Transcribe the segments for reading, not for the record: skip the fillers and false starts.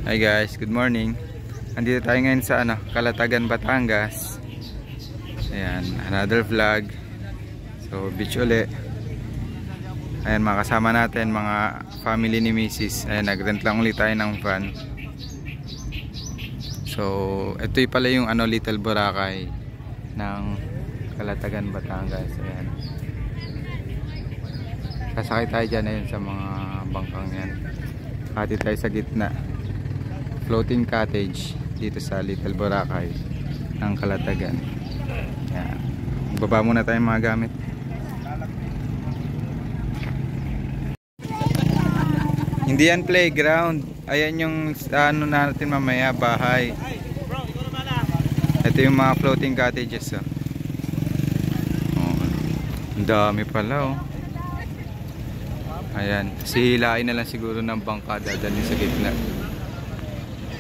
Hi guys, good morning. Andito tayo ngayon sa Calatagan, Batangas. Ayan, another vlog. So beach uli. Ayan, makasama natin mga family ni Mrs. Ayan, nagrent lang ulit tayo ng van. So ito pala yung Little Boracay ng Calatagan, Batangas. Ayan, sasakay tayo dyan ayun sa mga bangkang yan. Hati tayo sa gitna, floating cottage dito sa Little Boracay ng Calatagan. Ayan, baba muna tayo mga gamit. Hindi yan playground. Ayan yung natin mamaya, bahay. Ito yung mga floating cottages. Ang dami pala. Ayan, sihilain na lang siguro ng bangka, dadalhin sa gitna.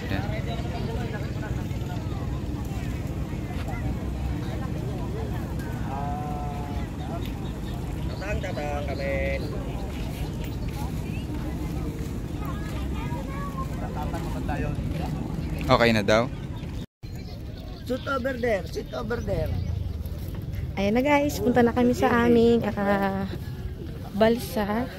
Ayan. Tatang kami. Okay na daw? Sit over there, sit over there. Ayan na guys, punta na kami sa aming balsa.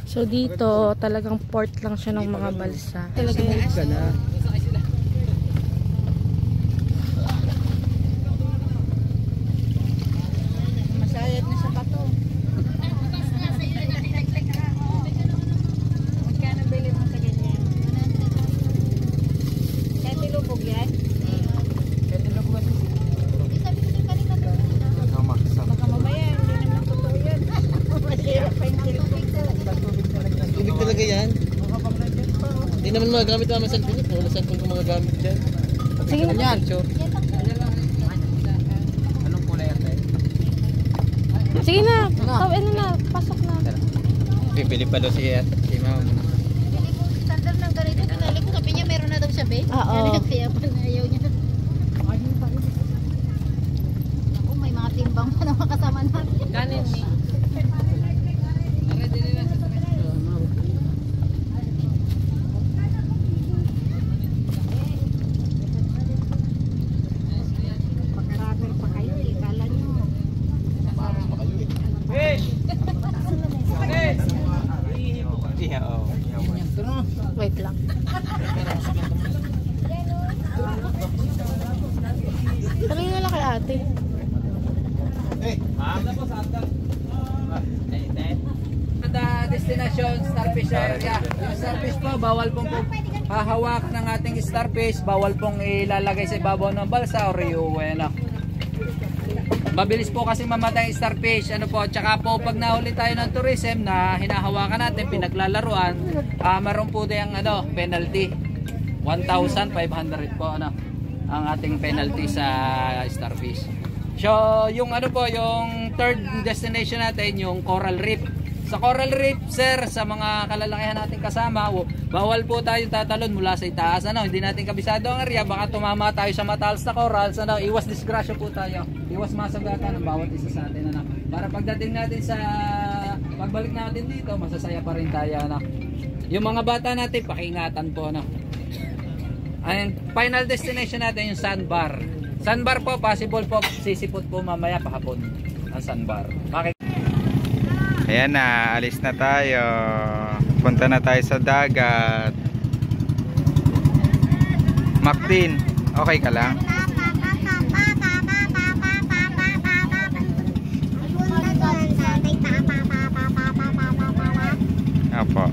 So dito talagang port lang siya ng mga balsa. Talagang masayad na sa bato. Magkano bili mo sa ganyan? Kahit ilubog yan? Kahit ilubog yan. Sabi ko din kanina doon. Baka mamaya, hindi naman totoo yan. Masira pa yung silpig ko. Tubig talaga yan. Hindi naman magagamit naman sa cellphone. Wala cellphone kung magagamit dyan. sige na yan. Anong kulay yan tayo? Sige na. Ano na, pasok na. Bibili pa daw si Ma'am. Standard ng ganito, pinali ko. Sabi niya meron na daw siya, be. Oo. Kaya pala ayaw niya. Ako, may mga timbang pa na makasama natin. Ganin ni. Pagkaragal pa kayo, eh. Kala niyo. Wait lang. Sabihin na lang kay ate. Destination starfish area. Yung starfish po, bawal pong hahawak ng ating starfish, bawal pong ilalagay sa ibabaw ng balsa or mabilis po kasi mamatay yung starfish. Ano po, tsaka po pag nahuli tayo ng tourism na hinahawakan natin, pinaglalaruan, maroon po tayong penalty. 1,500 po ang ating penalty sa starfish. So, yung yung third destination natin, yung Coral Reef. Sa Coral Reef, sir, sa mga kalalakihan natin kasama, bawal po tayo tatalon mula sa itaas. Hindi natin kabisado ang area, baka tumama tayo sa matalas na corals. Iwas disgrasya po tayo. Iwas masagatan ng bawat isa sa atin. Para pagdating natin sa pagbalik natin dito, masasaya pa rin tayo. Yung mga bata natin, pakiingatan po. And final destination natin yung sandbar. Sandbar po, possible po, sisipot po mamaya pahapon ang sandbar. Ayan na, alis na tayo. Punta na tayo sa dagat. Mactin, okay ka lang? Apo.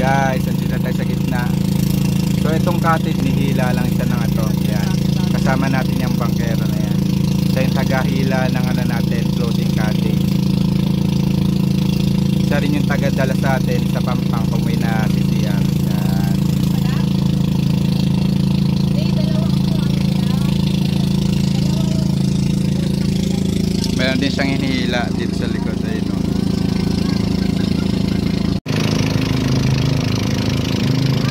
guys, andito na tayo sa itong cottage, nihila lang siya ng ito. Yan. Kasama natin yung bangkero na yan. Siya yung tagahila ng ano natin, floating cottage. Siya rin yung tagadala sa atin sa Pampang kung may nasisiyan. Yan. Meron din siyang hinihila dito sa likod. Ayun, no?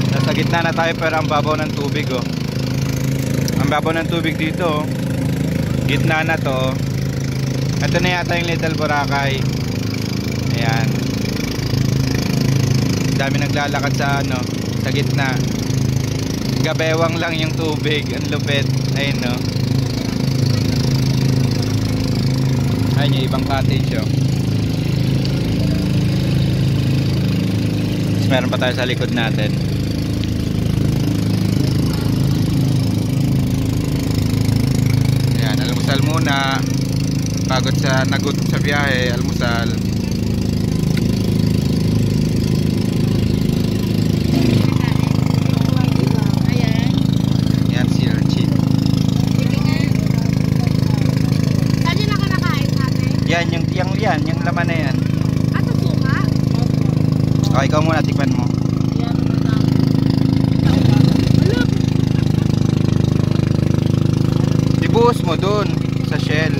Nasa gitna na tayo pero ang babaw ng tubig, oh. Ang babaw ng tubig dito, oh. Gitna na to. Ito na yata yung Little Boracay. Ayan. Dami naglalakad sa ano, sa gitna. Gabewang lang yung tubig, ang lupit. Ayun, no. Ayun yung ibang cottage, oh. Tapos meron pa tayo sa likod natin. Ayan, almusal muna. Pagod sa nagutom sa biyahe, almusal. Ayan si Urchin. Yan, yung laman na yan. At suka? O, ikaw muna, tikman mo. Ibuhos mo dun sa shell.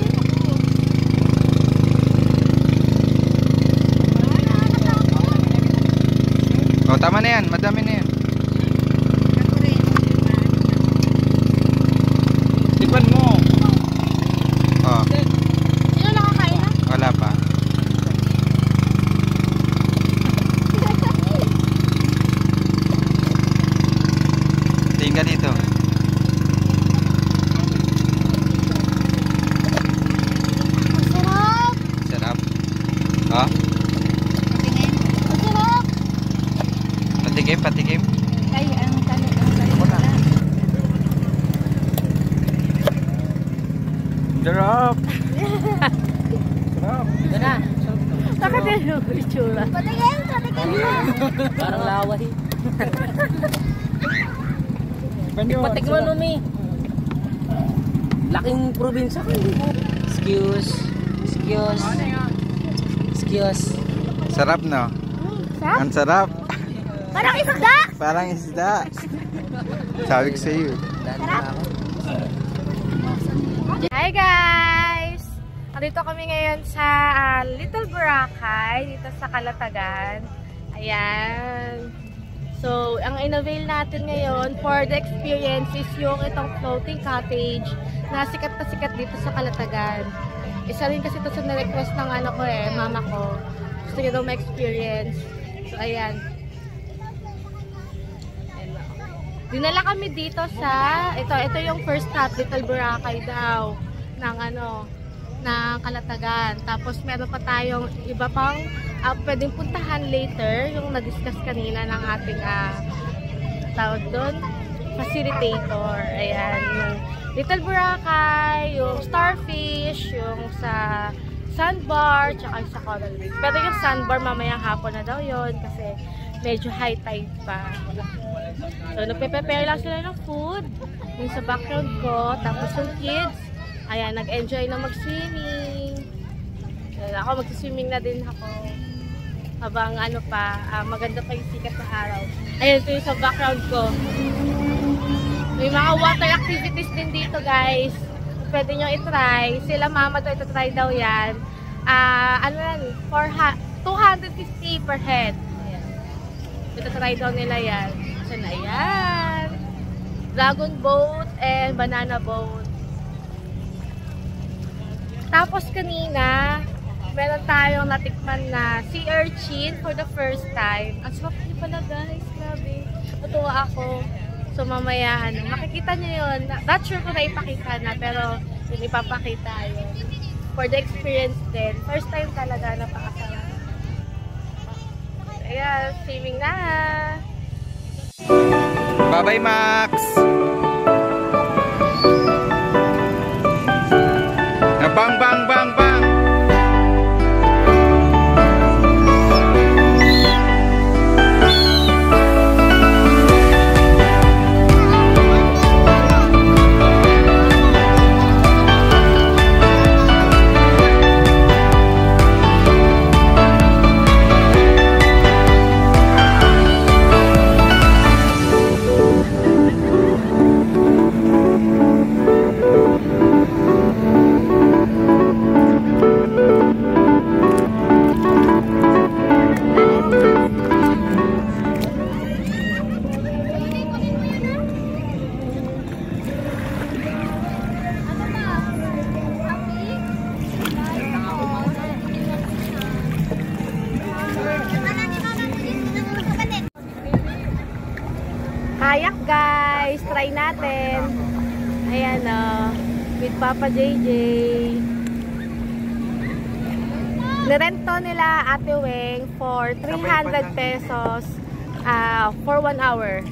O, tama na yan, madami na yan. Tikman mo. O. Sino nakakain na? Wala pa. Tingin ka dito. Sarap! Sarap. Ha? Sarap! Patikim, patikim. Ay, ang talong. Sarap. Ito na. Nakadalo yung itsura. Patingin, patingin. Parang laway. Patikman mo, Mi. Laking probinsya ko. Excuse. Sarap, no? Sarap? Ang sarap. Parang isda! Parang isda. Sabi ko sa iyo. Hi guys! Andito kami ngayon sa Little Boracay, dito sa Calatagan. Ayan. So, ang in-avail natin ngayon for the experience is yung itong floating cottage na sikat dito sa Calatagan. Isa rin kasi ito sa na-request ng ano ko mama ko. Gusto niya daw ma-experience. So, ayan. Dinala kami dito sa, ito yung first stop, Little Boracay daw, ng Calatagan. Tapos meron pa tayong iba pang pwedeng puntahan later, yung na-discuss kanina ng ating tawag doon, facilitator. Ayan, yung Little Boracay, yung Starfish, yung sa Sandbar, tsaka sa Coral Reef. Pero yung Sandbar mamayang hapon na daw yon kasi medyo high tide pa. So, nagpe-prepare lang sila ng food. Yung sa background ko. Tapos yung kids, ayan, nag-enjoy na mag-swimming. Ako, mag-swimming na din ako. Habang ano pa, maganda pa yung sikat sa araw. Ayan, ito yung sa background ko. May mga water activities din dito, guys. Pwede nyo i-try. Sila mama to, ito-try daw yan. Ano yan? 250 per head. Ayan. Ito-try daw nila yan. So, na yan. Dragon boat and banana boat. Tapos kanina, meron tayong natikman na sea urchin for the first time. Ang sarap niyo pala, guys. Grabe. Natuwa ako. So mamaya, makikita niyo yun. Not sure kung naipakita na, pero yun, ipapakita yun. For the experience din. First time talaga, napakasarap. Ayan, swimming na. Bye-bye, Max! Bang, bang, bang, bang! natin. Ayan with Papa JJ. Nirento nila Ate Weng for 300 pesos for 1 hour.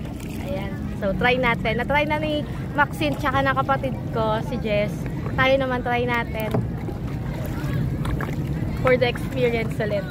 Ayan. So, try natin. Na-try na ni Maxine tsaka ng kapatid ko, si Jess. Tayo naman try natin. For the experience ulit.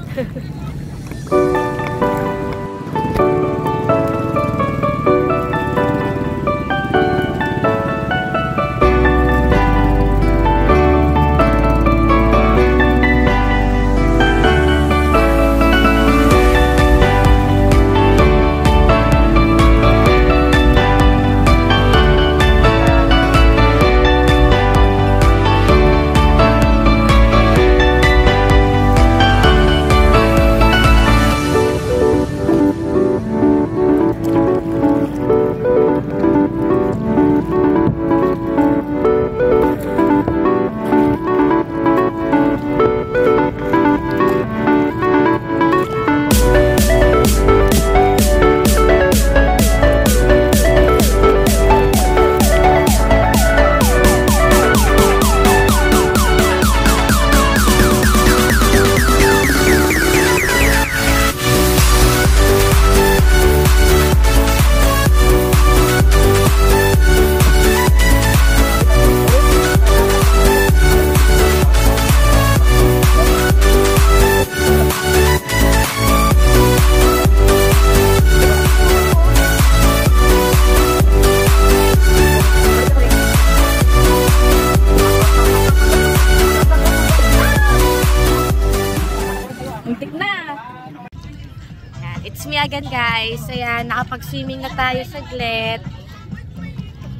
It's me again guys. Ayan, nakapag-swimming na tayo saglit.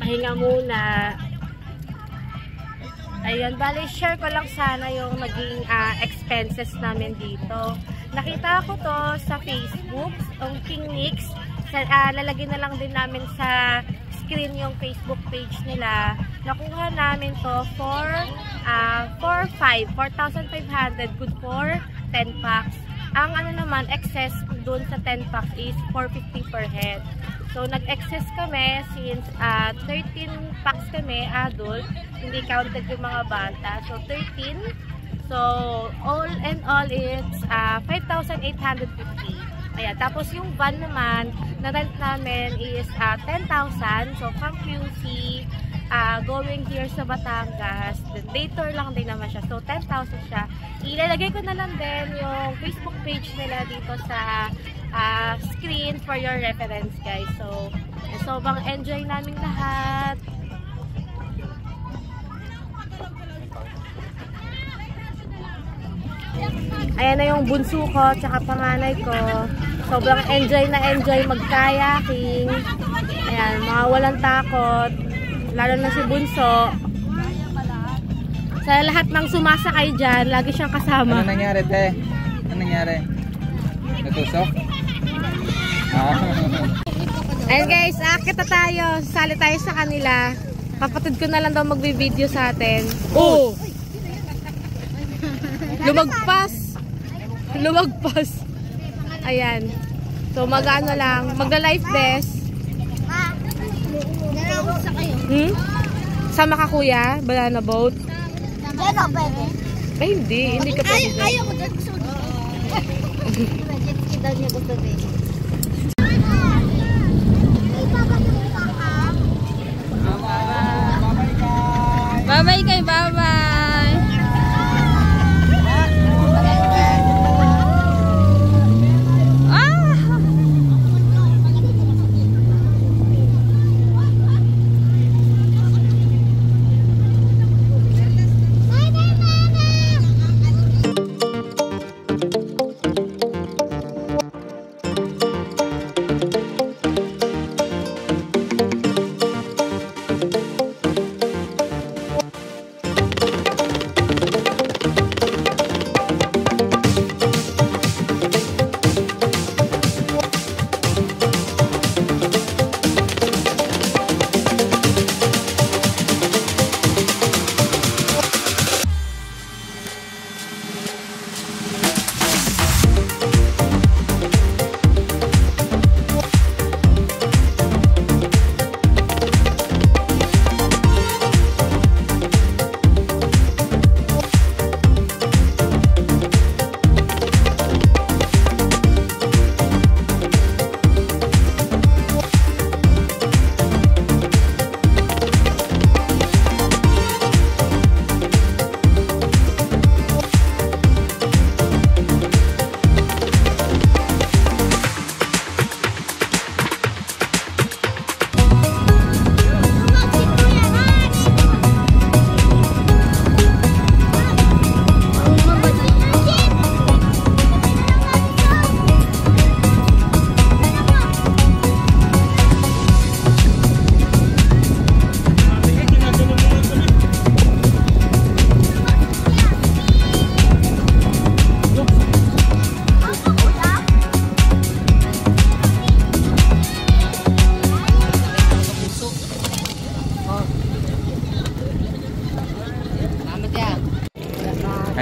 Pahinga muna. Ayan, bali share ko lang sana yung naging expenses namin dito. Nakita ko to sa Facebook, ang King Nix. Lalagyan na lang din namin sa screen yung Facebook page nila. Nakuha namin to for 4,500, good for 10 packs. Ang ano naman, excess doon sa 10 packs is 450 per head. So, nag-excess kami since 13 packs kami, adult. Hindi counted yung mga bata. So, 13. So, all and all, it's 5,850. Ayan. Tapos, yung van naman, na-rent namin is 10,000. So, from QC, going here sa Batangas. Day tour lang din naman siya. So, 10,000 siya. Ilalagay ko na lang din yung Facebook page nila dito sa screen for your reference, guys. So, sobrang enjoy namin lahat. Ayan na yung bunso ko, tsaka panganay ko. Sobrang enjoy na enjoy mag-kayaking. Ayan, mga walang takot. Lalo na si bunso. Sa lahat ng sumasakay dyan, lagi siyang kasama. Ano nangyari, te? Ano nangyari? Natusok? Ayan guys, akit na tayo. Sali tayo sa kanila. Kapatid ko na lang daw magbi-video sa atin. Oh! Lumagpas! Lumagpas! Ayan. So mag-ano lang, magla-life vest. Sama ka kuya? Banana boat? Ano, pwede? Ay, hindi ka pwede. Ayaw ko dyan, gusto dito. Jet ski daw niya gusto dito. Bye-bye kay bye-bye!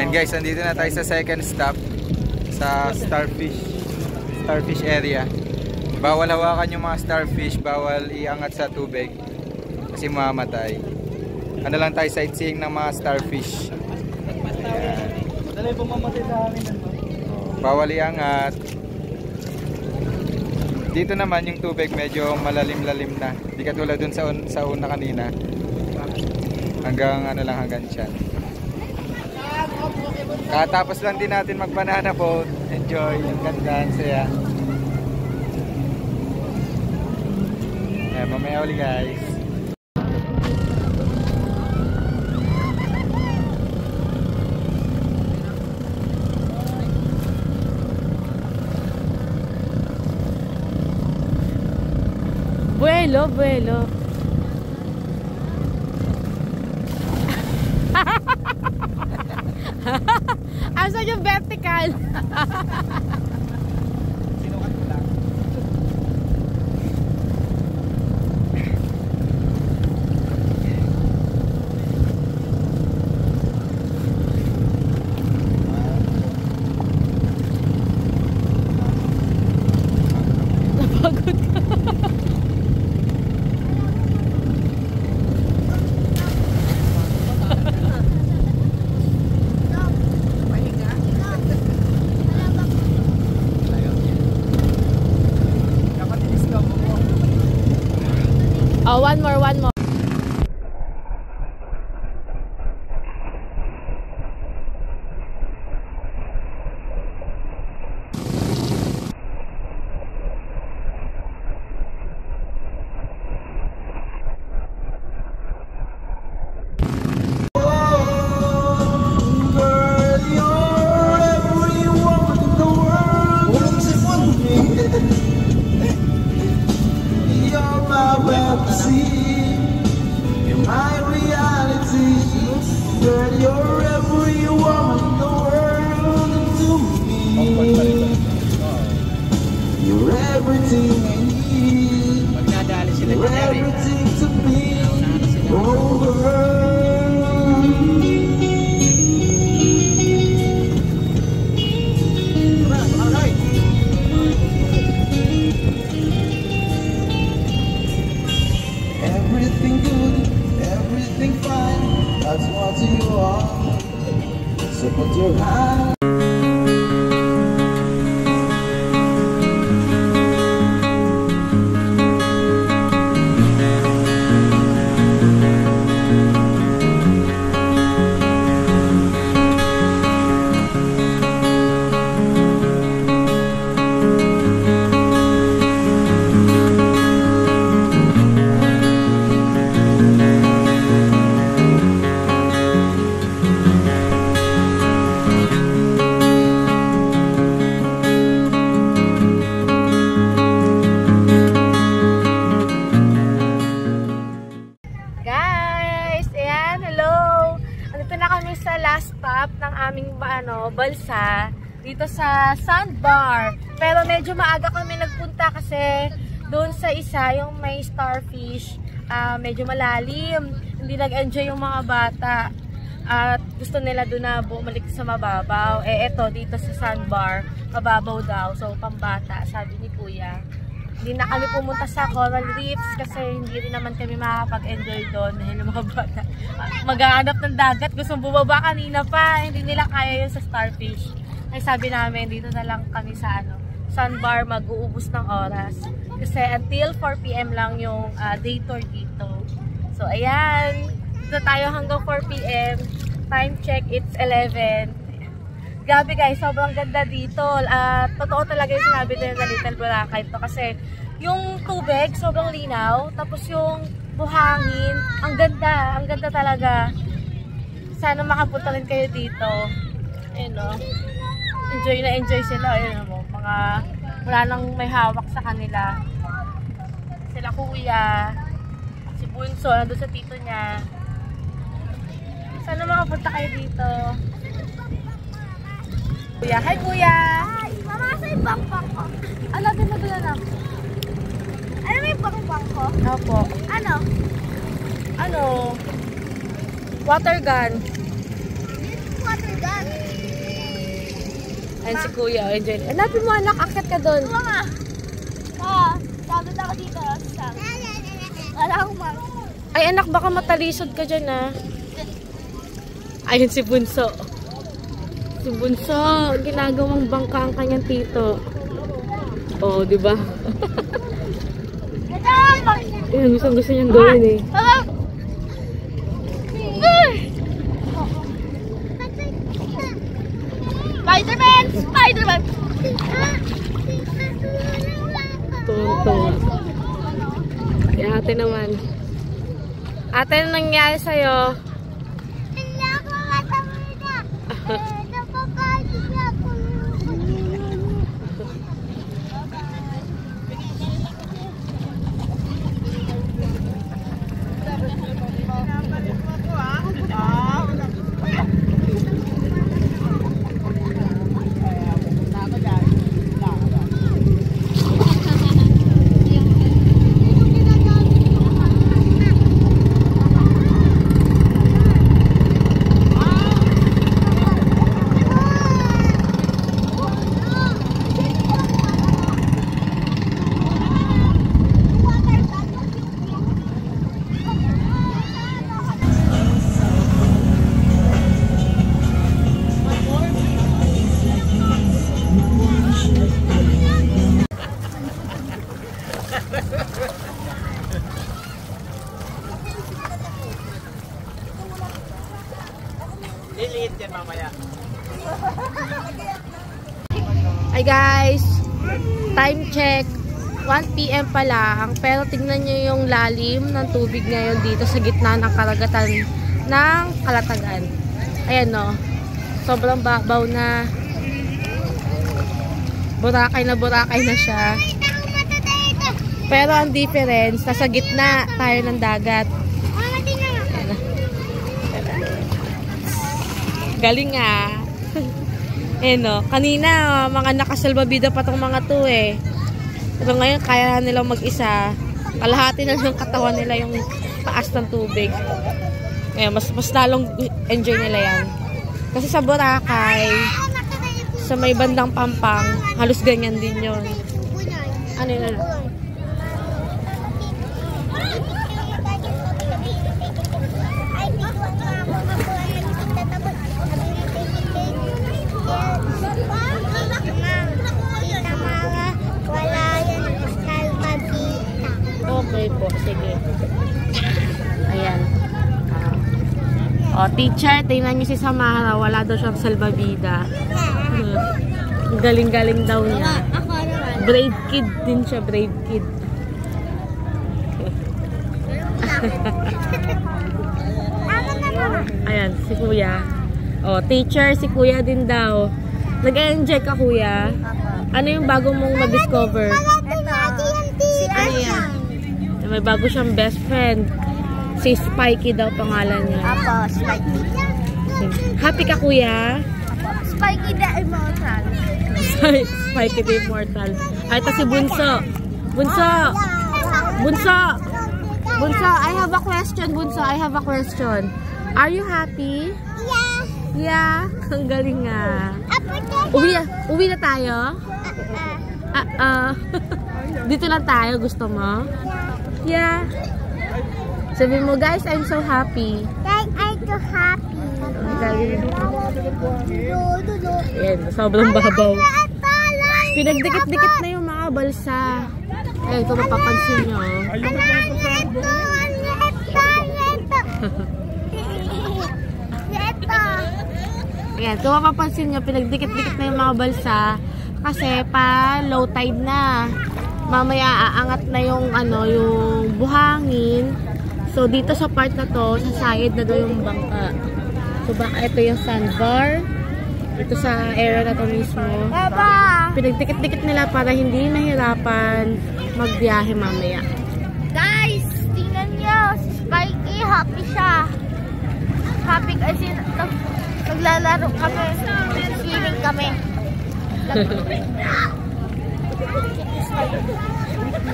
Ayan guys, andito na tayo sa second stop sa starfish area. Bawal hawakan yung mga starfish, bawal iangat sa tubig kasi mamamatay. Ano lang tayo, sightseeing ng mga starfish. Madali po mamatay sa amin. Bawal iangat. Dito naman yung tubig medyo malalim-lalim na. Hindi katulad dun sa una kanina. Hanggang ano lang, hanggang tiyan. Katapos lang din natin mag-banana boat. Enjoy, yung ganda, saya. Ayan, mamaya uli guys. Vuelo, vuelo. Asan yung vertical? Napagod ka. Oh, one more, one more. Balsa dito sa sandbar, pero medyo maaga kami nagpunta kasi doon sa isa yung may starfish, medyo malalim, hindi nag-enjoy yung mga bata at gusto nila doon na bumalik sa mababaw. Eto dito sa sandbar mababaw daw, so pambata sabi ni kuya. Hindi na kami pumunta sa coral reefs kasi hindi rin naman kami makakapag-enjoy doon dahil yung mga bata mag-aanap ng dagat, gustong bumaba kanina pa, hindi nila kaya yun sa starfish. Ay sabi namin dito na lang kami sa sandbar, mag-uubos ng oras kasi until 4 PM lang yung day tour dito. So ayan, dito tayo hanggang 4 PM, time check it's 11. Grabe guys, sobrang ganda dito. Totoo talaga yung sinabi din na Little Boracay ito kasi yung tubig sobrang linaw, tapos yung buhangin, ang ganda talaga. Sana makapunta rin kayo dito. Ayun o, enjoy na enjoy sila. Ayun o, mga wala nang may hawak sa kanila. Sila kuya, si Bunso, nandun sa tito niya. Sana makapunta kayo dito. Kuya, hi kuya! Ay, mama, sa yung bangbang ko. Ano, pinagula na? Ano may bangbang ko? Opo. Ano? Water gun. Water gun. Ayan si Kuya. Enjoy. Hanapin mo anak, akit ka doon. Mama! Sabi ako dito. Wala akong mama. Ay anak, baka matalisod ka dyan ah. Ayun si Bunso. Si Bunso, ginagawang bangka ang kanyang tito. Oh, di ba? Yan, gusto niyang gawin eh. Spider-Man! Spider-Man! Tuwang-tuwa. Si ate naman. Ate, anong nangyari sa'yo? Hindi ako katamina. Napapagod ako. Hi guys, time check, 1 PM pa lang, pero tingnan nyo yung lalim ng tubig ngayon dito sa gitna ng karagatan ng Kalatagan. Ayan no, sobrang babaw na, burakay na siya. Pero ang difference, nasa gitna tayo ng dagat. Galing nga. Eh no, kanina mga nakasalbabida pa tong mga to eh. Pero ngayon kaya nilang mag-isa. Kalahati na ng katawan nila yung taas ng tubig. Ngayon, mas lalong enjoy nila yan. Kasi sa Boracay, sa may bandang Pampang, halos ganyan din yun. Ano yun? Okay po, sige. Ayan. Teacher, tingnan niyo si Samara. Wala daw siyang salbabida. Galing-galing daw niya. Brave kid din siya, brave kid. Ayan, si Kuya. Teacher, si Kuya din daw. Nag-enjoy ka, Kuya? Ano yung bago mong ma-discover? Ano yan? May bago siyang best friend. Si Spikey daw pangalan niya. Apo, Spikey. Happy ka, Kuya? Spikey the Immortal. Spikey the Immortal. Ay, ito si Bunso. Bunso! Bunso! Bunso, I have a question. Bunso, I have a question. Are you happy? Yeah. Yeah? Ang galing nga. Uwi na tayo? Dito lang tayo. Gusto mo? Yeah. Sabi mo, guys, I'm so happy. I'm so happy. Ang galing. Ayan, sobrang babaw. Pinagdikit-dikit na yung mga balsa. Ayan, ito mapapansin nyo. Ayan, ito mapapansin nyo, pinagdikit-dikit na yung mga balsa. Kasi pa low tide na. Mamaya aangat na yung yung buhangin. So dito sa part na to, sa side na daw yung bangka. So baka ito yung sandbar. Ito sa area na to mismo. Pinagdikit-dikit nila para hindi nahirapan magbiyahe mamaya. Guys, tingnan nyo, si Spikey, happy siya. Happy kasi naglalaro kami, swimming kami.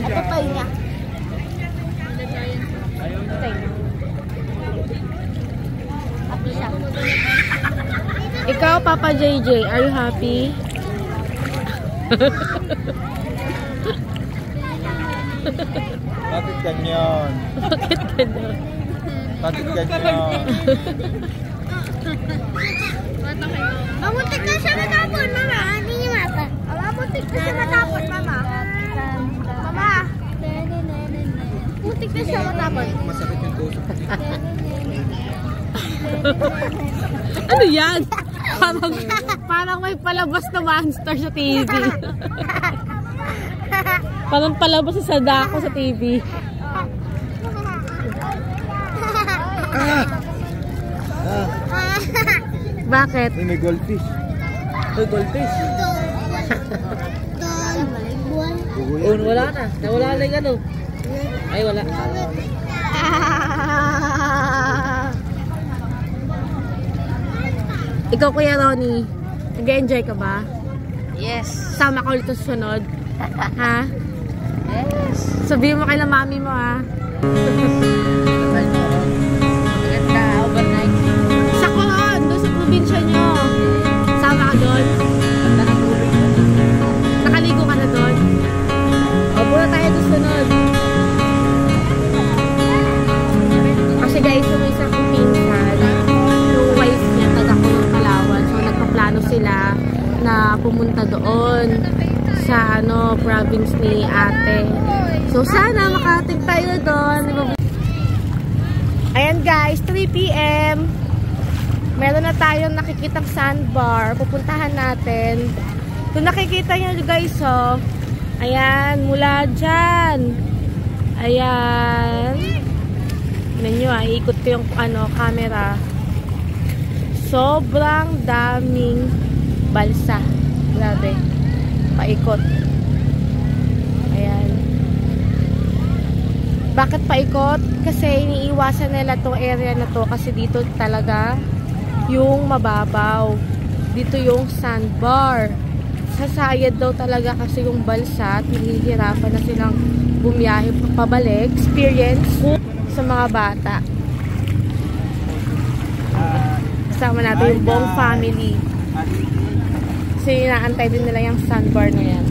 Ito pa niya. Happy siya. Ikaw, Papa JJ, are you happy? Bakit ganyan? Bakit ganyan? Bakit ganyan? Mamuntik na siya matapon, mama. Hindi niya mata. Mamuntik na siya matapon, mama. Mama. Muntik na siya matapon. Masakit yung puso. Ano yan? Parang may palabas na monster sa TV. Parang palabas sa Sadako sa TV. Bakit? May goldfish. Uy, goldfish. Oh, Wala na. Nawala na yung ano. Ay, wala. Ikaw, Kuya Ronnie, nag-enjoy ka ba? Yes. Sama ka ulit sa susunod? Ha? Yes. Sabihin mo kay la mami mo, ha? Maganda, overnight. Sa Coron, doon sa probinsya nyo. Sama ka doon? Nakaligo ka na doon? O, puna tayo doon sunod. Kasi guys, yung isa kong pinsan, yung wife niya, taga-Coron, Palawan. So, nagpaplano sila na pumunta doon sa province ni ate. So, sana makarating tayo doon. Ayan guys, 3 PM. Meron na tayong nakikitang sandbar. Pupuntahan natin. Kung nakikita nyo guys, oh. Ayan, mula dyan. Ayan. Tignan nyo, ikot ko yung camera. Sobrang daming balsa. Grabe. Paikot. Ayan. Bakit paikot? Kasi iniiwasan nila tong area na to kasi dito talaga yung mababaw. Dito yung sandbar. Sasayad daw talaga kasi yung balsa at nahihirapan na silang bumiyahe pabalik. Experience sa mga bata. Kasama natin yung buong family. Kasi inaantay din nila yung sandbar na yan.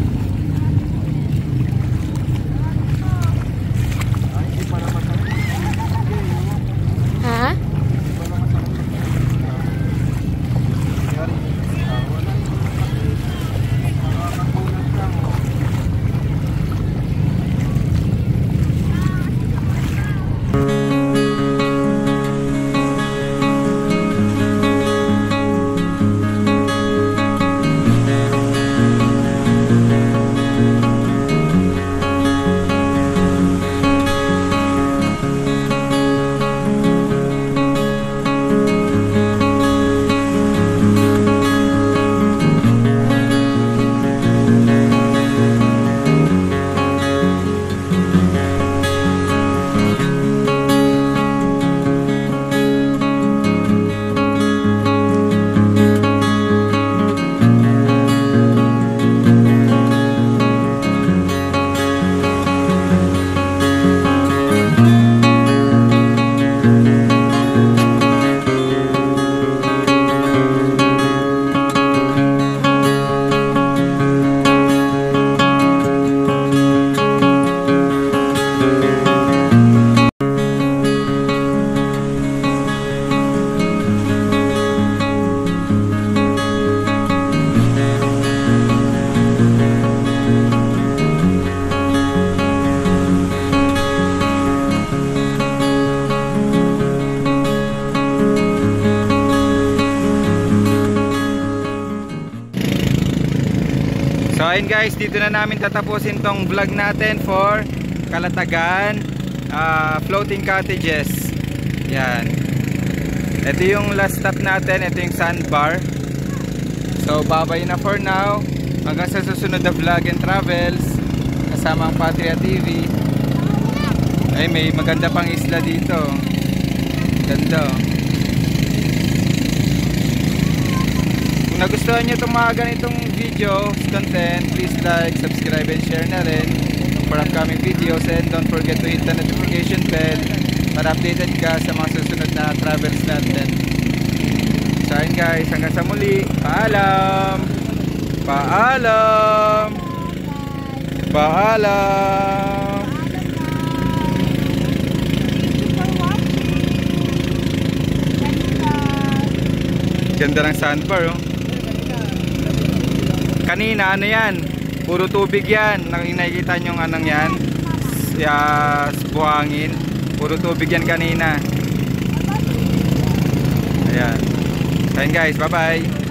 Ha? So ayun guys, dito na namin tatapusin tong vlog natin for Kalatagan floating cottages. Yan. Ito yung last stop natin, ito yung sandbar. So babay na for now. Hanggang sa susunod na vlog and travels kasama ang Patria TV. Ay, may maganda pang isla dito. Ganda. Kung nagustuhan nyo itong mga ganitong video content, please like, subscribe, and share na rin for upcoming videos. And don't forget to hit the notification bell para updated ka sa mga susunod na travels natin. So ayun guys, hanggang sa muli. Paalam! Paalam. Paalam. Ganda ng sandbar, oh. Kanina ano yan, puro tubig yan. Nakikita nyo yung anong yan, buhangin. Puro tubig yan kanina. Ayan. Ayan guys, bye bye.